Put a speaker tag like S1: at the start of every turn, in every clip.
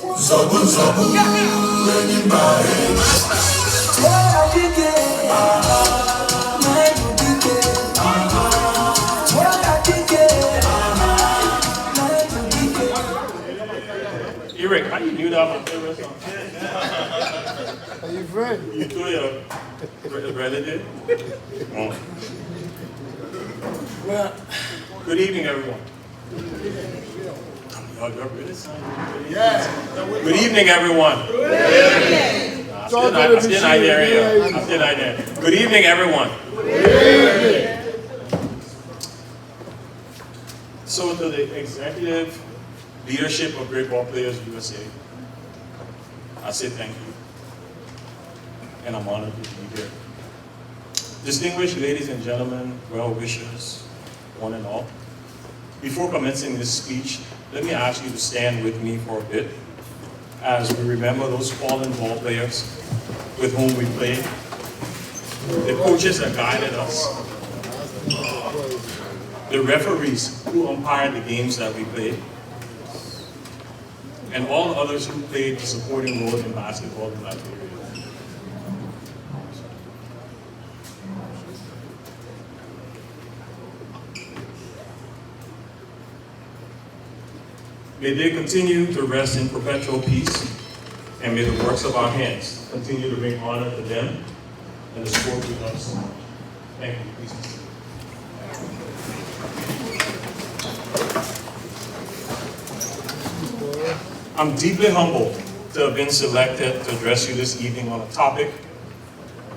S1: Zabu zabu, learning by
S2: Eric, how you knew that my favorite song?
S3: Are you friend?
S2: You threw your relative? Oh. Well, good evening, everyone. Y'all really sound good.
S3: Yeah.
S2: Good evening, everyone. Good evening. I'm still not there. Good evening, everyone. Good evening. So to the executive leadership of Great Ball Players USA, I say thank you. And I'm honored to be here. Distinguished ladies and gentlemen, well-wishers, one and all. Before commencing this speech, let me ask you to stand with me for a bit as we remember those fallen ball players with whom we played, the coaches that guided us, the referees who umpired the games that we played, and all others who played a supporting role in basketball in Liberia. May they continue to rest in perpetual peace, and may the works of our hands continue to bring honor to them and the sport we love so much. Thank you. Please be seated. I'm deeply humbled to have been selected to address you this evening on a topic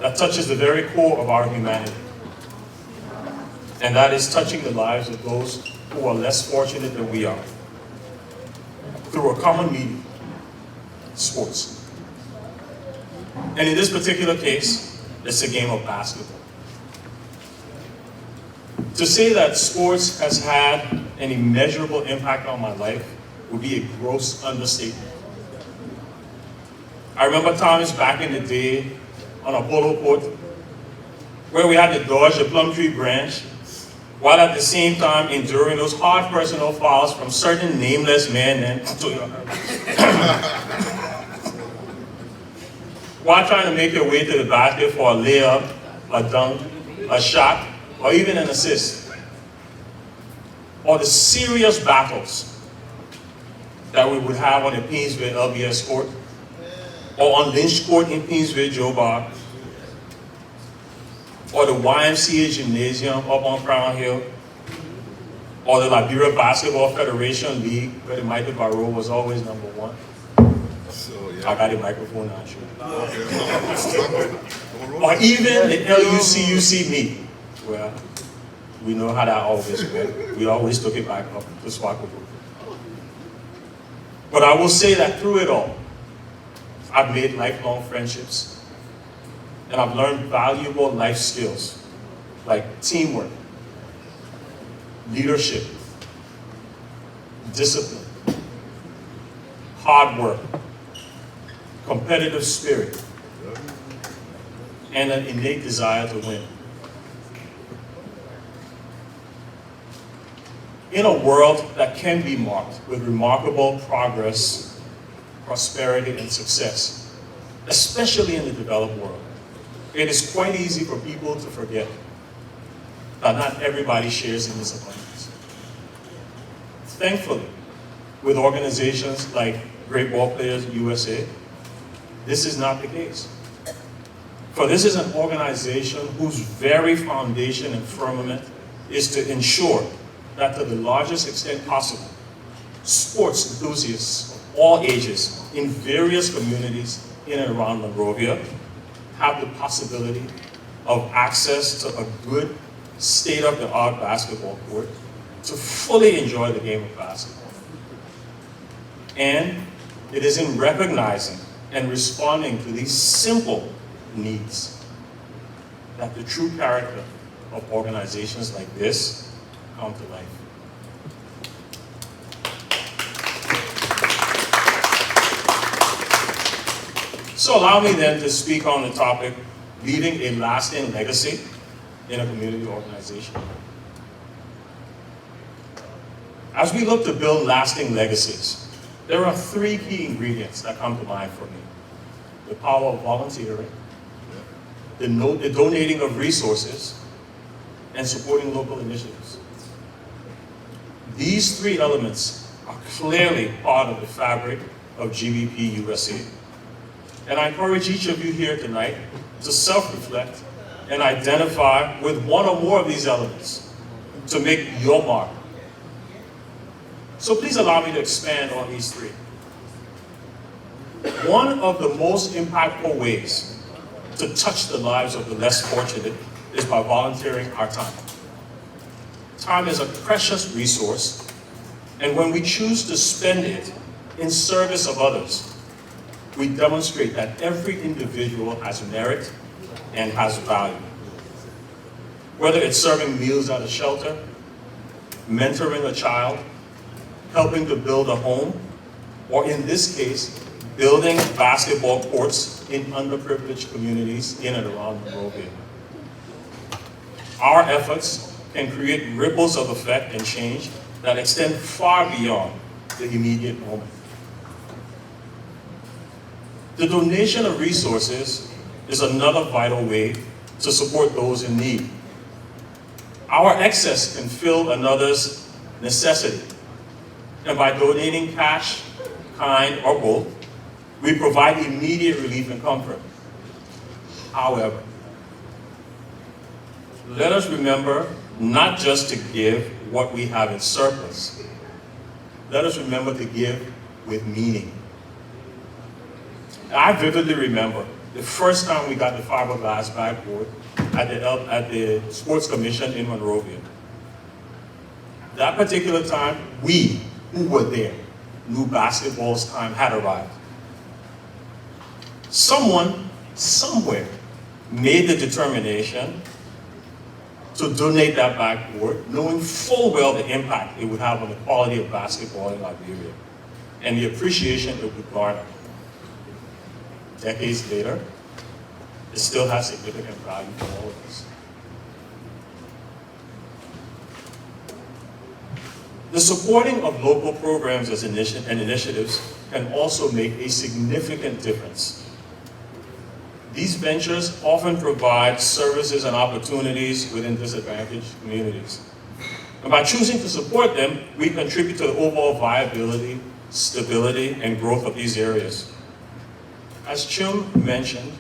S2: that touches the very core of our humanity, and that is touching the lives of those who are less fortunate than we are, through a common medium, sports. And in this particular case, it's a game of basketball. To say that sports has had an immeasurable impact on my life would be a gross understatement. I remember times back in the day on a polo court where we had to dodge the plum tree branch while at the same time enduring those hard personal fouls from certain nameless men while trying to make your way to the basket for a layup, a dunk, a shot, or even an assist. Or the serious battles that we would have on the Painesville LBS court, or on Lynch Court in Painesville, Joe Bar, or the YMCA Gymnasium up on Crown Hill, or the Liberia Basketball Federation League, where the Michael Barrow was always number one. So, yeah. I got a microphone now, sure. Or even the LUCUC meet, where we know how that always went. We always took it back up to Suffolk. But I will say that through it all, I've made lifelong friendships, and I've learned valuable life skills like teamwork, leadership, discipline, hard work, competitive spirit, and an innate desire to win. In a world that can be marked with remarkable progress, prosperity, and success, especially in the developed world, it is quite easy for people to forget that not everybody shares in this abundance. Thankfully, with organizations like Great Ball Players USA, this is not the case. For this is an organization whose very foundation and firmament is to ensure that to the largest extent possible, sports enthusiasts of all ages in various communities in and around Monrovia have the possibility of access to a good state-of-the-art basketball court to fully enjoy the game of basketball. And it is in recognizing and responding to these simple needs that the true character of organizations like this come to life. So allow me then to speak on the topic, leaving a lasting legacy in a community organization. As we look to build lasting legacies, There are three key ingredients that come to mind for me. The power of volunteering, the donating of resources, and supporting local initiatives. These three elements are clearly part of the fabric of GBP USA. And I encourage each of you here tonight to self-reflect and identify with one or more of these elements to make your mark. So please allow me to expand on these three. One of the most impactful ways to touch the lives of the less fortunate is by volunteering our time. Time is a precious resource, and when we choose to spend it in service of others, we demonstrate that every individual has merit and has value. Whether it's serving meals at a shelter, mentoring a child, helping to build a home, or in this case, building basketball courts in underprivileged communities in and around Monrovia. Our efforts can create ripples of effect and change that extend far beyond the immediate moment. The donation of resources is another vital way to support those in need. Our excess can fill another's necessity, and by donating cash, kind, or both, we provide immediate relief and comfort. However, let us remember not just to give what we have in surplus. Let us remember to give with meaning. I vividly remember the first time we got the fiberglass backboard at the Sports Commission in Monrovia. That particular time, we who were there knew basketball's time had arrived. Someone, somewhere, made the determination to donate that backboard, knowing full well the impact it would have on the quality of basketball in Liberia and the appreciation it would garner. Decades later, it still has significant value for all of us. The supporting of local programs and initiatives can also make a significant difference. These ventures often provide services and opportunities within disadvantaged communities. And by choosing to support them, we contribute to the overall viability, stability, and growth of these areas. As Chum mentioned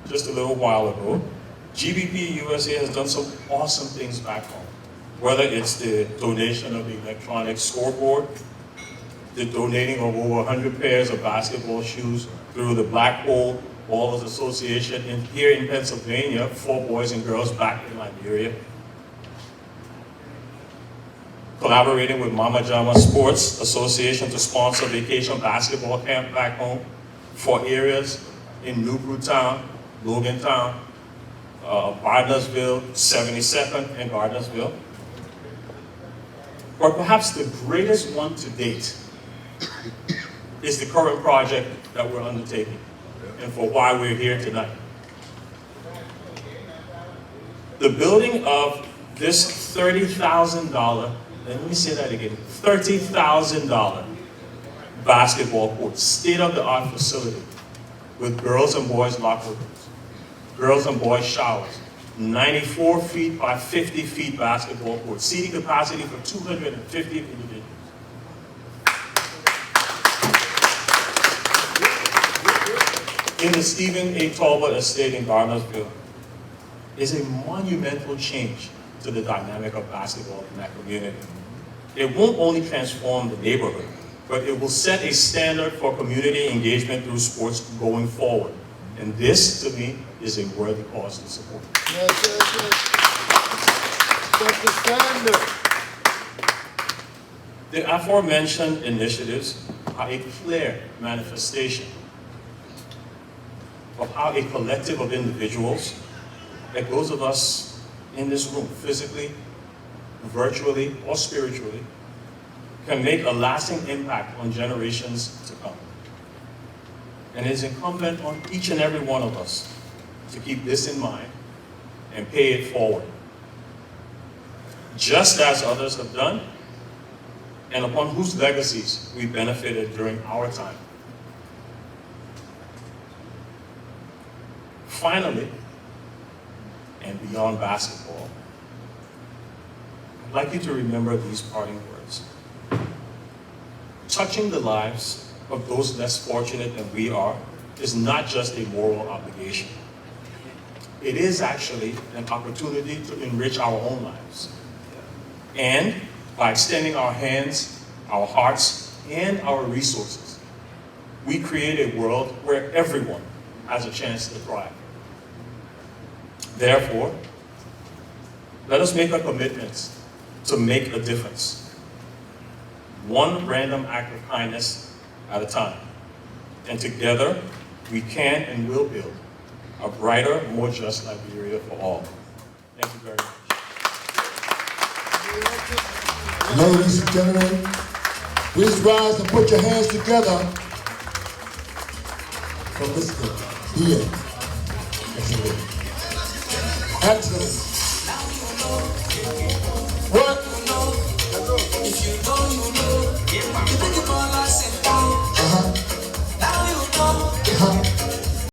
S2: just a little while ago, GBP USA has done some awesome things back home. Whether it's the donation of the electronic scoreboard, the donating of over 100 pairs of basketball shoes through the Black Hole Ballers Association here in Pennsylvania for boys and girls back in Liberia. Collaborating with Mama Jama Sports Association to sponsor vacation basketball camp back home for areas in New Brewtown, Logantown, Gardnersville, 72nd, and Gardnersville. But perhaps the greatest one to date is the current project that we're undertaking, and for why we're here tonight. The building of this $30,000, let me say that again, $30,000 basketball court, state-of-the-art facility with girls and boys locker rooms, girls and boys showers, 94 feet by 50 feet basketball court, seating capacity for 250 individuals. In the Stephen A. Talbot Estate in Gardnersville is a monumental change to the dynamic of basketball in that community. It won't only transform the neighborhood, but it will set a standard for community engagement through sports going forward. And this, to me, is a worthy cause to support.
S3: Yes. Set the standard.
S2: The aforementioned initiatives are a clear manifestation of how a collective of individuals, like those of us in this room, physically, virtually, or spiritually, can make a lasting impact on generations to come. And it is incumbent on each and every one of us to keep this in mind and pay it forward. Just as others have done, and upon whose legacies we benefited during our time. Finally, and beyond basketball, I'd like you to remember these parting words. Touching the lives of those less fortunate than we are is not just a moral obligation. It is actually an opportunity to enrich our own lives. And by extending our hands, our hearts, and our resources, we create a world where everyone has a chance to thrive. Therefore, let us make a commitment to make a difference. One random act of kindness at a time. And together, we can and will build a brighter, more just Liberia for all. Thank you very much.
S1: Ladies and gentlemen, please rise and put your hands together for Mr. Binyah Kesselly. Excellent.